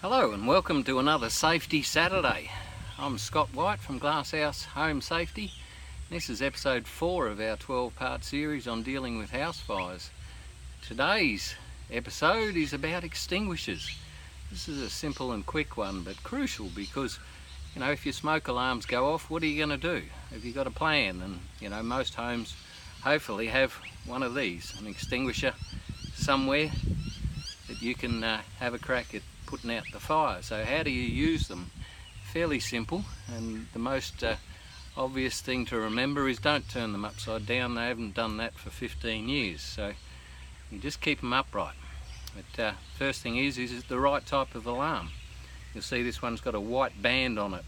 Hello and welcome to another Safety Saturday. I'm Scott White from Glasshouse Home Safety. This is episode 4 of our 12-part series on dealing with house fires. Today's episode is about extinguishers. This is a simple and quick one, but crucial because, you know, if your smoke alarms go off, what are you going to do? Have you got a plan? And, you know, most homes hopefully have one of these, an extinguisher somewhere that you can have a crack at putting out the fire. So how do you use them? Fairly simple, and the most obvious thing to remember is don't turn them upside down. They haven't done that for 15 years, so you just keep them upright. But first thing is the right type of alarm. You'll see this one's got a white band on it.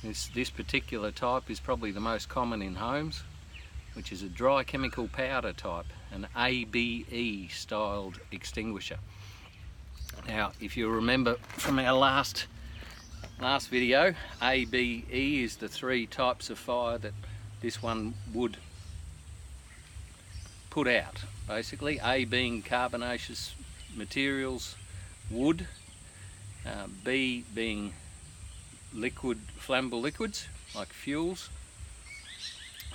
This particular type is probably the most common in homes, which is a dry chemical powder type, an ABE styled extinguisher. Now, if you remember from our last video, ABE is the 3 types of fire that this one would put out. Basically, A being carbonaceous materials, wood, B being flammable liquids like fuels,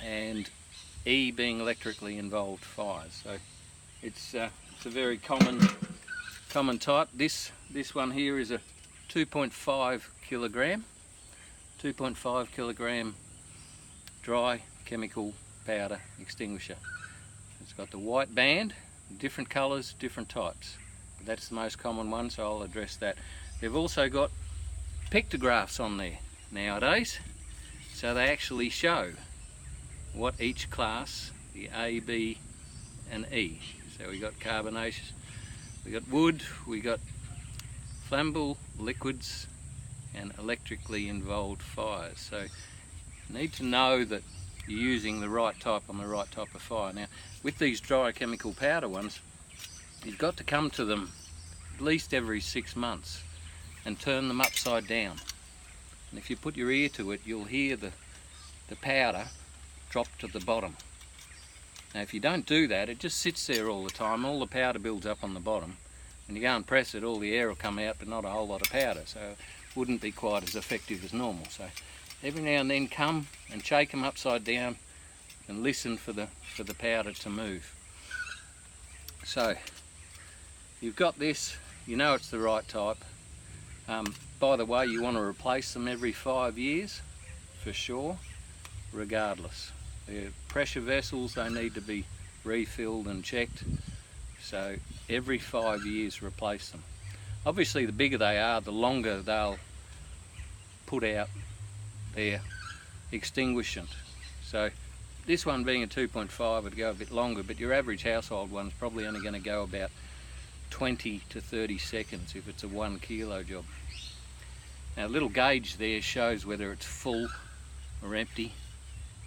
and E being electrically involved fires. So it's a very common type. This one here is a 2.5 kilogram dry chemical powder extinguisher. It's got the white band, different colours, different types. That's the most common one, so I'll address that. They've also got pictographs on there nowadays, so they actually show what each class, the A, B and E. So we got carbonaceous, we got wood, we got flammable liquids and electrically involved fires. So you need to know that you're using the right type on the right type of fire. Now with these dry chemical powder ones, you've got to come to them at least every 6 months and turn them upside down. And if you put your ear to it, you'll hear the powder drop to the bottom. Now if you don't do that, it just sits there all the time. All the powder builds up on the bottom. When you go and press it, all the air will come out, but not a whole lot of powder, so it wouldn't be quite as effective as normal. So every now and then come and shake them upside down and listen for the powder to move. So you've got this, you know it's the right type. By the way, you want to replace them every 5 years for sure, regardless. They're pressure vessels, they need to be refilled and checked, so every 5 years replace them. Obviously the bigger they are, the longer they'll put out their extinguishant. So this one being a 2.5 would go a bit longer, but your average household one's probably only going to go about 20 to 30 seconds if it's a 1 kilo job. Now a little gauge there shows whether it's full or empty.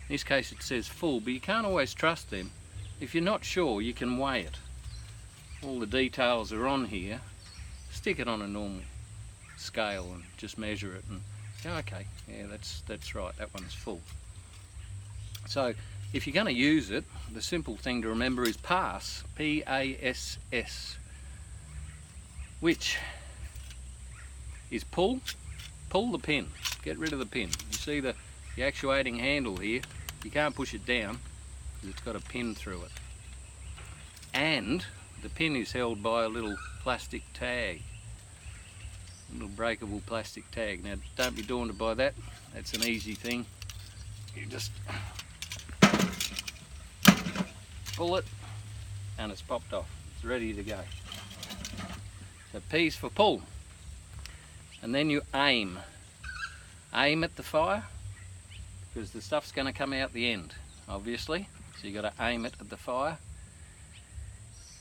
In this case it says full, but you can't always trust them. If you're not sure, you can weigh it. All the details are on here. Stick it on a normal scale and just measure it and go, okay, yeah, that's right, that one's full. So if you're going to use it, the simple thing to remember is pass, P-A-S-S, which is pull the pin, get rid of the pin. You see the actuating handle here, you can't push it down because it's got a pin through it. And the pin is held by a little plastic tag, a little breakable plastic tag. Now don't be daunted by that, that's an easy thing. You just pull it and it's popped off, it's ready to go. So P's for pull. And then you aim at the fire, because the stuff's going to come out the end, obviously. So you've got to aim it at the fire.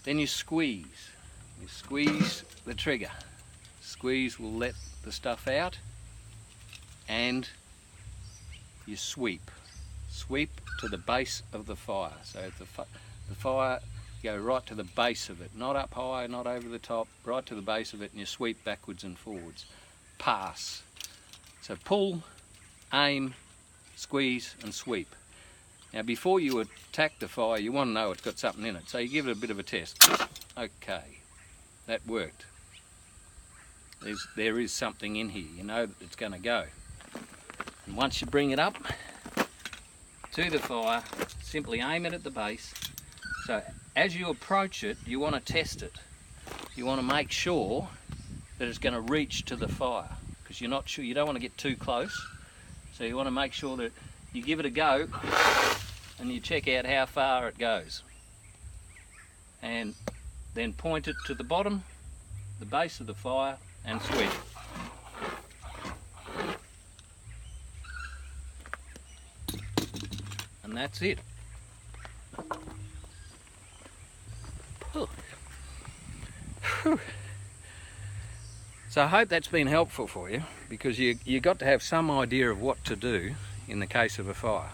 Then you squeeze. You squeeze the trigger. Squeeze will let the stuff out, and you sweep. Sweep to the base of the fire. So the fire, you go right to the base of it, not up high, not over the top, right to the base of it, and you sweep backwards and forwards. Pass. So pull, aim, squeeze and sweep. Now before you attack the fire, you want to know it's got something in it, so you give it a bit of a test. Okay, that worked. there is something in here. You know that it's going to go. And once you bring it up to the fire, simply aim it at the base. So as you approach it, you want to test it. You want to make sure that it's going to reach to the fire, because you're not sure, you don't want to get too close. So you want to make sure that you give it a go and you check out how far it goes. And then point it to the bottom, the base of the fire, and sweat it. And that's it. Oh. So I hope that's been helpful for you, because you got to have some idea of what to do in the case of a fire.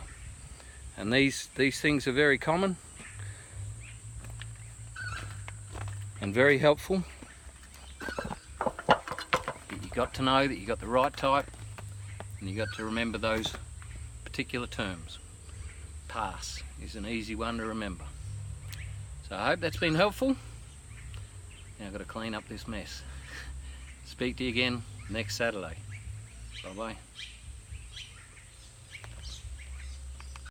And these things are very common and very helpful. You got to know that you got the right type, and you got to remember those particular terms. Pass is an easy one to remember. So I hope that's been helpful. Now I've got to clean up this mess. Speak to you again next Saturday. Bye bye.